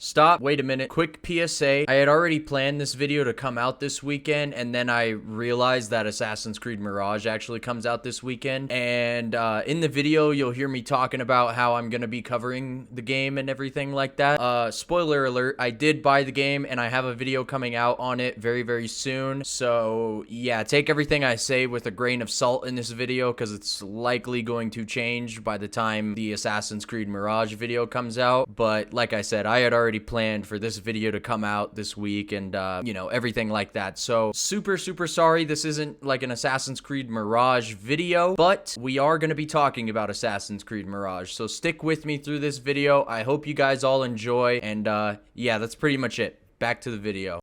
Stop. Wait a minute. Quick PSA. I had already planned this video to come out this weekend, and then I realized that Assassin's Creed Mirage actually comes out this weekend. And in the video, you'll hear me talking about how I'm going to be covering the game and everything like that. Spoiler alert, I did buy the game, and I have a video coming out on it very, very soon. So, yeah, take everything I say with a grain of salt in this video, because it's likely going to change by the time the Assassin's Creed Mirage video comes out. But like I said, I had already planned for this video to come out this week and you know, everything like that. So super sorry this isn't like an Assassin's Creed Mirage video, but we are going to be talking about Assassin's Creed Mirage, so stick with me through this video. I hope you guys all enjoy, and yeah, that's pretty much it. Back to the video.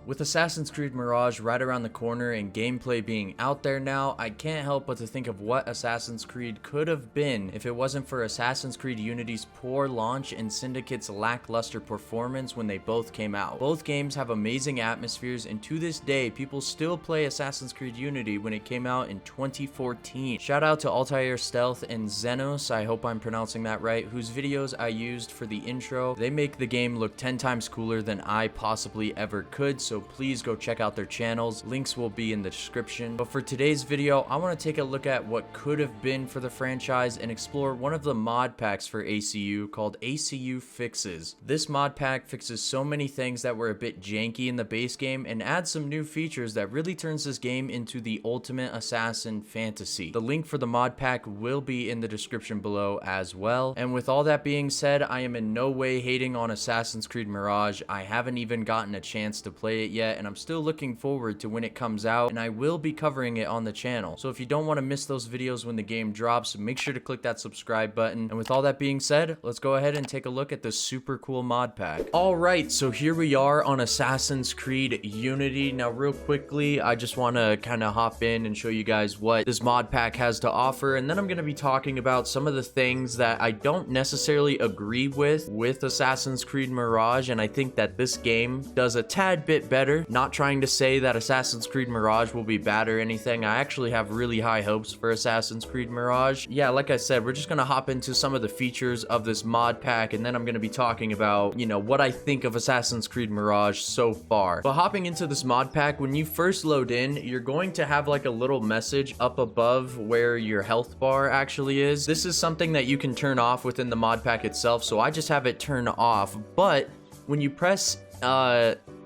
With Assassin's Creed Mirage right around the corner and gameplay being out there now, I can't help but to think of what Assassin's Creed could have been if it wasn't for Assassin's Creed Unity's poor launch and Syndicate's lackluster performance when they both came out. Both games have amazing atmospheres, and to this day, people still play Assassin's Creed Unity when it came out in 2014. Shout out to Altair Stealth and XENEUS, I hope I'm pronouncing that right, whose videos I used for the intro. They make the game look 10 times cooler than I possibly ever could, so please go check out their channels. Links will be in the description. But for today's video, I want to take a look at what could have been for the franchise and explore one of the mod packs for ACU called ACU Fixes. This mod pack fixes so many things that were a bit janky in the base game and adds some new features that really turns this game into the ultimate assassin fantasy. The link for the mod pack will be in the description below as well. And with all that being said, I am in no way hating on Assassin's Creed Mirage. I haven't even gotten a chance to play it yet, and I'm still looking forward to when it comes out, and I will be covering it on the channel. So if you don't want to miss those videos when the game drops, make sure to click that subscribe button. And with all that being said, let's go ahead and take a look at this super cool mod pack. Alright, so here we are on Assassin's Creed Unity. Now real quickly, I just want to kind of hop in and show you guys what this mod pack has to offer, and then I'm going to be talking about some of the things that I don't necessarily agree with Assassin's Creed Mirage, and I think that this game does a tad bit better. Not trying to say that Assassin's Creed Mirage will be bad or anything. I actually have really high hopes for Assassin's Creed Mirage. Yeah, like I said, we're just gonna hop into some of the features of this mod pack, and then I'm gonna be talking about, you know, what I think of Assassin's Creed Mirage so far. But hopping into this mod pack, when you first load in, you're going to have like a little message up above where your health bar actually is. This is something that you can turn off within the mod pack itself, so I just have it turned off. But when you press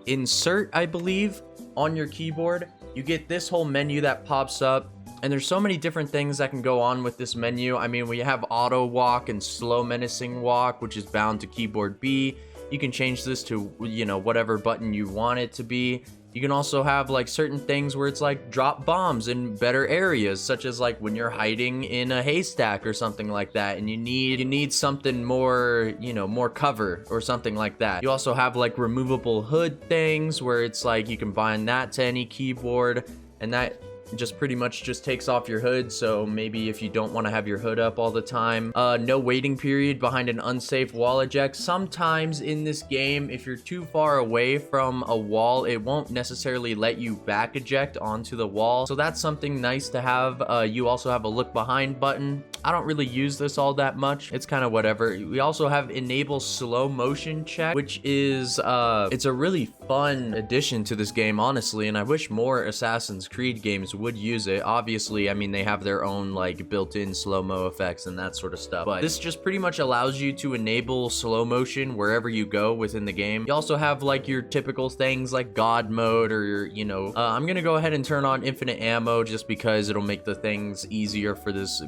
insert, I believe, on your keyboard, you get this whole menu that pops up, and there's so many different things that can go on with this menu. I mean, we have auto walk and slow menacing walk, which is bound to keyboard B. You can change this to, you know, whatever button you want it to be. You can also have like certain things where it's like drop bombs in better areas, such as like when you're hiding in a haystack or something like that, and you need something more, you know, more cover or something like that. You also have like removable hood things where it's like you can bind that to any keyboard, and that just pretty much just takes off your hood. So maybe if you don't want to have your hood up all the time. No waiting period behind an unsafe wall eject. Sometimes in this game, if you're too far away from a wall, it won't necessarily let you back eject onto the wall, so that's something nice to have. You also have a look behind button. I don't really use this all that much. It's kind of whatever. We also have enable slow motion check, which is it's a really fun addition to this game, honestly, and I wish more Assassin's Creed games would use it. Obviously, I mean, they have their own like built-in slow-mo effects and that sort of stuff, but this just pretty much allows you to enable slow motion wherever you go within the game. You also have like your typical things like God mode, or you know, I'm gonna go ahead and turn on infinite ammo just because it'll make the things easier for this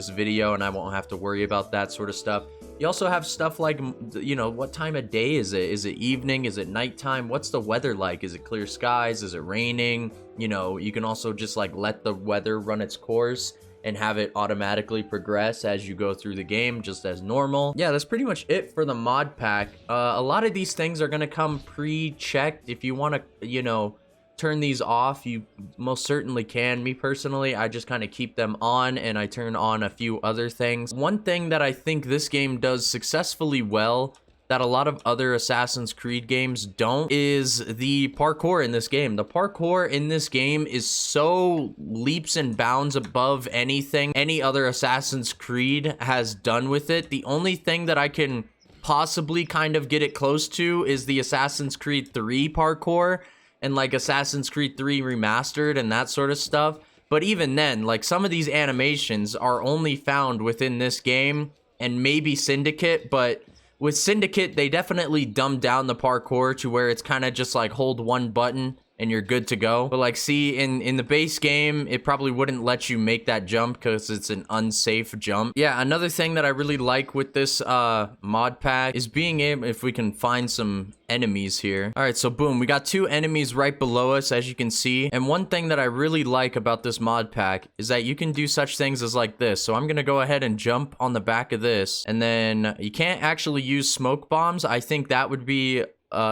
video, and I won't have to worry about that sort of stuff. You also have stuff like, you know, what time of day is it? Is it evening? Is it nighttime? What's the weather like? Is it clear skies? Is it raining? You know, you can also just like let the weather run its course and have it automatically progress as you go through the game just as normal. Yeah, that's pretty much it for the mod pack. A lot of these things are gonna come pre-checked. If you want to, you know, turn these off, you most certainly can. Me personally, I just kind of keep them on and I turn on a few other things. One thing that I think this game does successfully well that a lot of other Assassin's Creed games don't is the parkour in this game. The parkour in this game is so leaps and bounds above anything any other Assassin's Creed has done with it. The only thing that I can possibly kind of get it close to is the Assassin's Creed 3 parkour and like Assassin's Creed 3 Remastered and that sort of stuff. But even then, like some of these animations are only found within this game and maybe Syndicate, but with Syndicate, they definitely dumbed down the parkour to where it's kind of just like hold one button and you're good to go. But like, see, in the base game, it probably wouldn't let you make that jump because it's an unsafe jump. Yeah, another thing that I really like with this mod pack is being able, if we can find some enemies here. All right, so boom, we got 2 enemies right below us, as you can see. And one thing that I really like about this mod pack is that you can do such things as like this. So I'm gonna go ahead and jump on the back of this, and then you can't actually use smoke bombs. I think that would be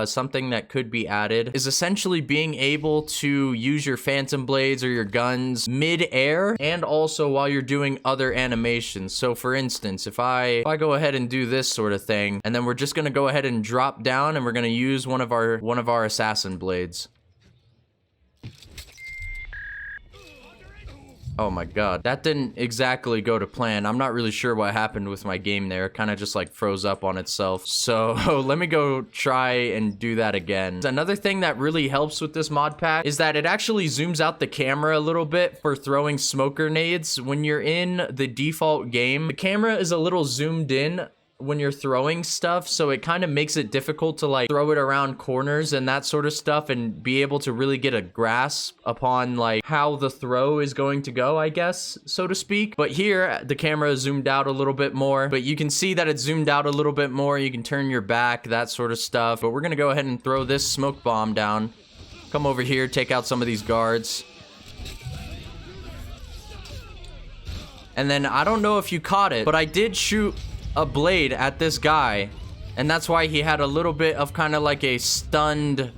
something that could be added, is essentially being able to use your phantom blades or your guns mid-air and also while you're doing other animations. So for instance, if I go ahead and do this sort of thing, and then we're just gonna go ahead and drop down and we're gonna use one of our assassin blades. Oh my god, that didn't exactly go to plan. I'm not really sure what happened with my game there. It kind of just like froze up on itself. So let me go try and do that again. Another thing that really helps with this mod pack is that it actually zooms out the camera a little bit for throwing smoke grenades. When you're in the default game, the camera is a little zoomed in when you're throwing stuff, so it kind of makes it difficult to like throw it around corners and that sort of stuff and be able to really get a grasp upon like how the throw is going to go, I guess, so to speak. But here the camera is zoomed out a little bit more, but you can see that it's zoomed out a little bit more. You can turn your back, that sort of stuff. But we're gonna go ahead and throw this smoke bomb down, come over here, take out some of these guards. And then I don't know if you caught it, but I did shoot a blade at this guy, and that's why he had a little bit of kind of like a stunned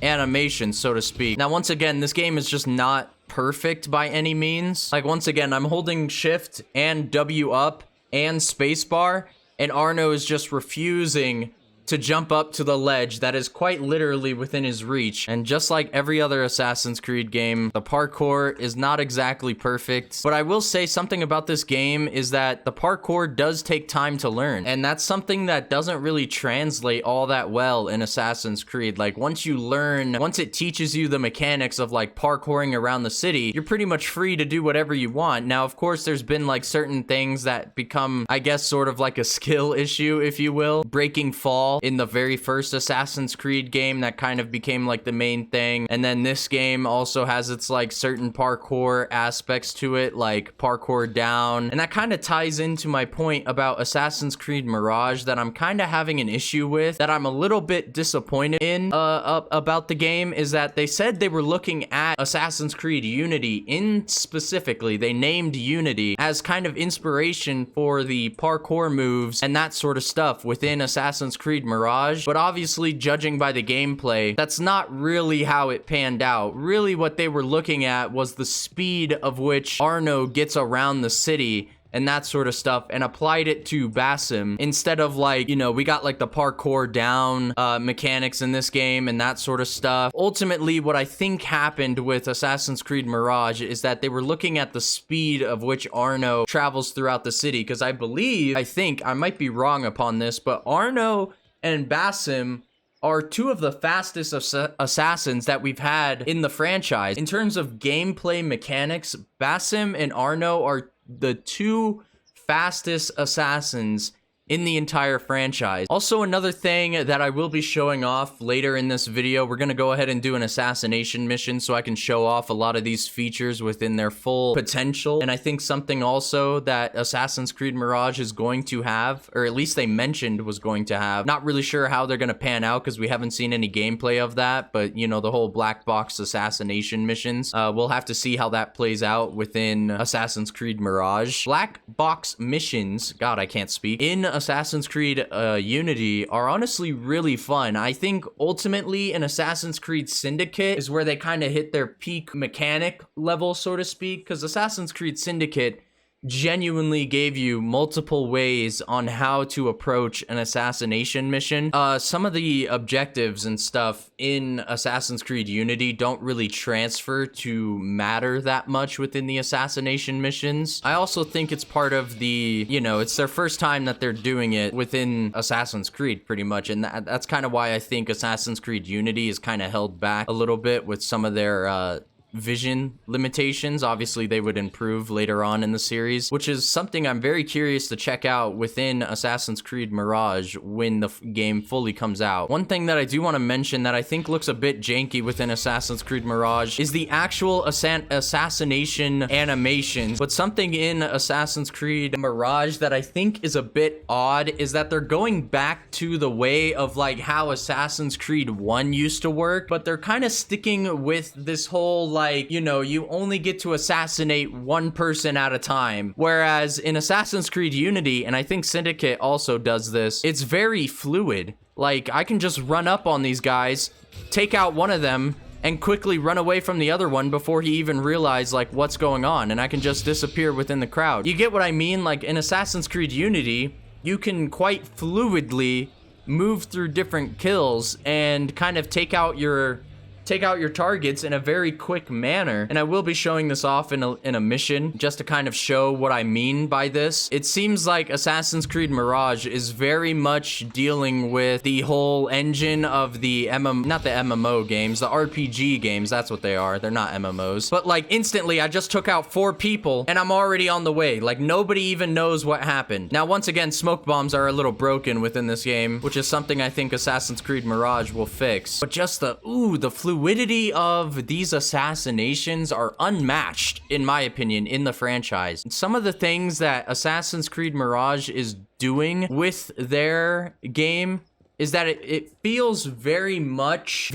animation, so to speak. Now, once again, this game is just not perfect by any means. Like, once again, I'm holding shift and W up and spacebar, and Arno is just refusing to jump up to the ledge that is quite literally within his reach. And just like every other Assassin's Creed game, the parkour is not exactly perfect. But I will say something about this game is that the parkour does take time to learn. And that's something that doesn't really translate all that well in Assassin's Creed. Like, once you learn, once it teaches you the mechanics of like parkouring around the city, you're pretty much free to do whatever you want. Now, of course, there's been like certain things that become, I guess, sort of like a skill issue, if you will. Breaking fall in the very first Assassin's Creed game, that kind of became like the main thing. And then this game also has its like certain parkour aspects to it, like parkour down. And that kind of ties into my point about Assassin's Creed Mirage that I'm kind of having an issue with, that I'm a little bit disappointed in about the game, is that they said they were looking at Assassin's Creed Unity in specifically. They named Unity as kind of inspiration for the parkour moves and that sort of stuff within Assassin's Creed Mirage. But obviously, judging by the gameplay, that's not really how it panned out. Really, what they were looking at was the speed of which Arno gets around the city and that sort of stuff, and applied it to Basim instead of like, you know, we got like the parkour down mechanics in this game and that sort of stuff. Ultimately, what I think happened with Assassin's Creed Mirage is that they were looking at the speed of which Arno travels throughout the city, because I think, I might be wrong upon this, but Arno and Basim are 2 of the fastest assassins that we've had in the franchise. In terms of gameplay mechanics, Basim and Arno are the 2 fastest assassins in the entire franchise. Also, another thing that I will be showing off later in this video, we're gonna go ahead and do an assassination mission so I can show off a lot of these features within their full potential. And I think something also that Assassin's Creed Mirage is going to have, or at least they mentioned was going to have, not really sure how they're gonna pan out because we haven't seen any gameplay of that, but you know, the whole black box assassination missions, we'll have to see how that plays out within Assassin's Creed Mirage. Black box missions, God, I can't speak, in Assassin's Creed Unity are honestly really fun. I think ultimately in Assassin's Creed Syndicate is where they kind of hit their peak mechanic level, so to speak, because Assassin's Creed Syndicate genuinely gave you multiple ways on how to approach an assassination mission. Some of the objectives and stuff in Assassin's Creed Unity don't really transfer to matter that much within the assassination missions. I also think it's part of the, you know, it's their first time that they're doing it within Assassin's Creed pretty much, and that's kind of why I think Assassin's Creed Unity is kind of held back a little bit with some of their vision limitations. Obviously they would improve later on in the series, which is something I'm very curious to check out within Assassin's Creed Mirage when the game fully comes out. One thing that I do want to mention that I think looks a bit janky within Assassin's Creed Mirage is the actual assassination animations. But something in Assassin's Creed Mirage that I think is a bit odd is that they're going back to the way of like how Assassin's Creed 1 used to work, but they're kind of sticking with this whole like, you know, you only get to assassinate one person at a time. Whereas in Assassin's Creed Unity, and I think Syndicate also does this, it's very fluid. Like, I can just run up on these guys, take out one of them, and quickly run away from the other one before he even realized, like, what's going on, and I can just disappear within the crowd. You get what I mean? Like, in Assassin's Creed Unity, you can quite fluidly move through different kills and kind of take out your targets in a very quick manner. And I will be showing this off in a mission just to kind of show what I mean by this. It seems like Assassin's Creed Mirage is very much dealing with the whole engine of the not the MMO games, the RPG games. That's what they are. They're not MMOs. But like instantly, I just took out 4 people and I'm already on the way. Like nobody even knows what happened. Now, once again, smoke bombs are a little broken within this game, which is something I think Assassin's Creed Mirage will fix. But just the fluidity of these assassinations are unmatched, in my opinion, in the franchise. And some of the things that Assassin's Creed Mirage is doing with their game is that it feels very much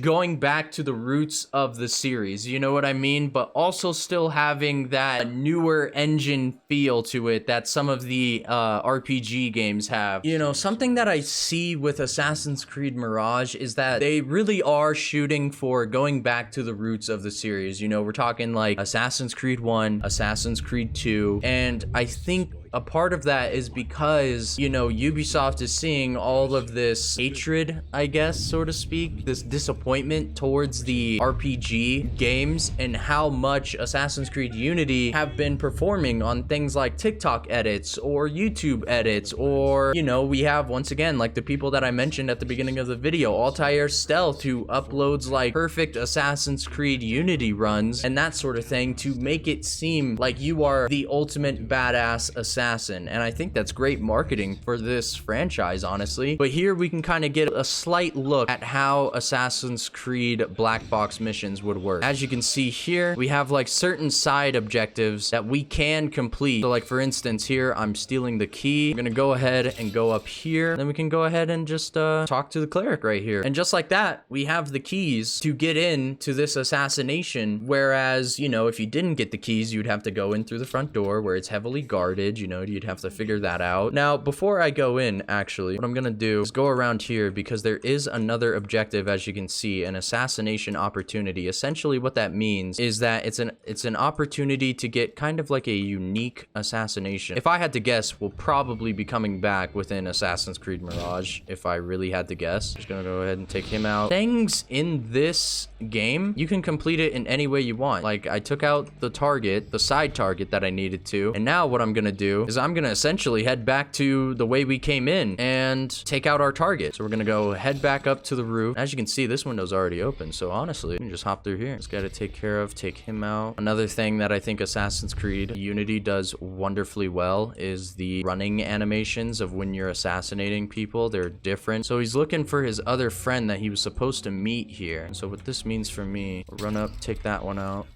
going back to the roots of the series, you know what I mean? But also still having that newer engine feel to it that some of the RPG games have. You know, something that I see with Assassin's Creed Mirage is that they really are shooting for going back to the roots of the series. You know, we're talking like Assassin's Creed 1, Assassin's Creed 2, and I think a part of that is because, you know, Ubisoft is seeing all of this hatred, I guess, so to speak, this disappointment towards the RPG games and how much Assassin's Creed Unity have been performing on things like TikTok edits or YouTube edits, or, you know, we have, once again, like the people that I mentioned at the beginning of the video, Altair Stealth, who uploads like perfect Assassin's Creed Unity runs and that sort of thing to make it seem like you are the ultimate badass assassin. And I think that's great marketing for this franchise, honestly. But here we can kind of get a slight look at how Assassin's Creed black box missions would work. As you can see here, we have like certain side objectives that we can complete. So like, for instance, here I'm stealing the key. I'm gonna go ahead and go up here. Then we can go ahead and just talk to the cleric right here. And just like that, we have the keys to get into this assassination. Whereas, you know, if you didn't get the keys, you'd have to go in through the front door where it's heavily guarded, you know, you'd have to figure that out. Now, before I go in, actually, what I'm gonna do is go around here because there is another objective, as you can see, an assassination opportunity. Essentially, what that means is that it's an opportunity to get kind of like a unique assassination. If I had to guess, we'll probably be coming back within Assassin's Creed Mirage, if I really had to guess. Just gonna go ahead and take him out. Things in this game, you can complete it in any way you want. Like, I took out the target, the side target that I needed to, and now what I'm gonna do do is I'm gonna essentially head back to the way we came in and take out our target. So we're gonna go head back up to the roof. As you can see, this window's already open, so honestly, we can just hop through here. Just gotta take care of, take him out. Another thing that I think Assassin's Creed Unity does wonderfully well is the running animations of when you're assassinating people. They're different. So he's looking for his other friend that he was supposed to meet here. So what this means for me, run up, take that one out.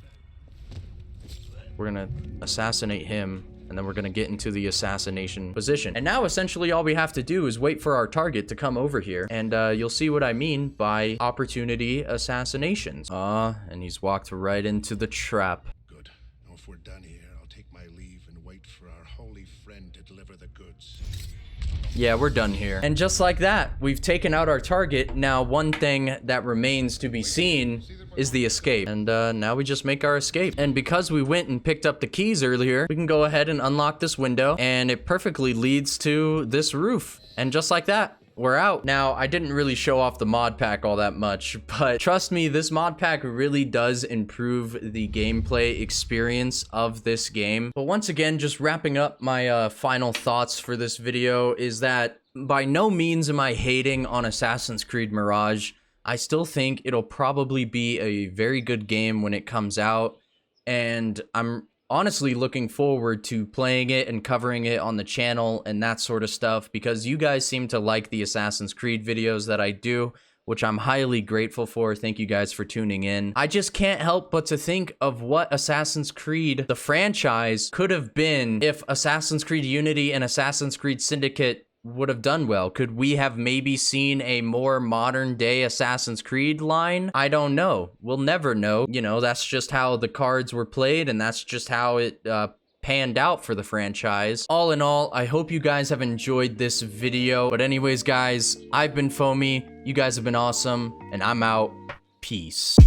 We're gonna assassinate him, and then we're gonna get into the assassination position. And now essentially all we have to do is wait for our target to come over here, and you'll see what I mean by opportunity assassinations. And he's walked right into the trap. Good. Now if we're done here, I'll take my leave and wait for our holy friend to deliver the goods. Yeah, we're done here. And just like that, we've taken out our target. Now, one thing that remains to be seen is the escape. And now we just make our escape. And because we went and picked up the keys earlier, we can go ahead and unlock this window, and it perfectly leads to this roof. And just like that, we're out. Now, I didn't really show off the mod pack all that much, but trust me, this mod pack really does improve the gameplay experience of this game. But once again, just wrapping up my final thoughts for this video is that by no means am I hating on Assassin's Creed Mirage. I still think it'll probably be a very good game when it comes out, and I'm honestly looking forward to playing it and covering it on the channel and that sort of stuff, because you guys seem to like the Assassin's Creed videos that I do, which I'm highly grateful for. Thank you guys for tuning in. I just can't help but to think of what Assassin's Creed, the franchise, could have been if Assassin's Creed Unity and Assassin's Creed Syndicate would have done well. Could we have maybe seen a more modern day Assassin's Creed line? I don't know. We'll never know. You know, that's just how the cards were played, and that's just how it panned out for the franchise. All in all, I hope you guys have enjoyed this video. But anyways, guys, I've been Foamy. You guys have been awesome, and I'm out. Peace.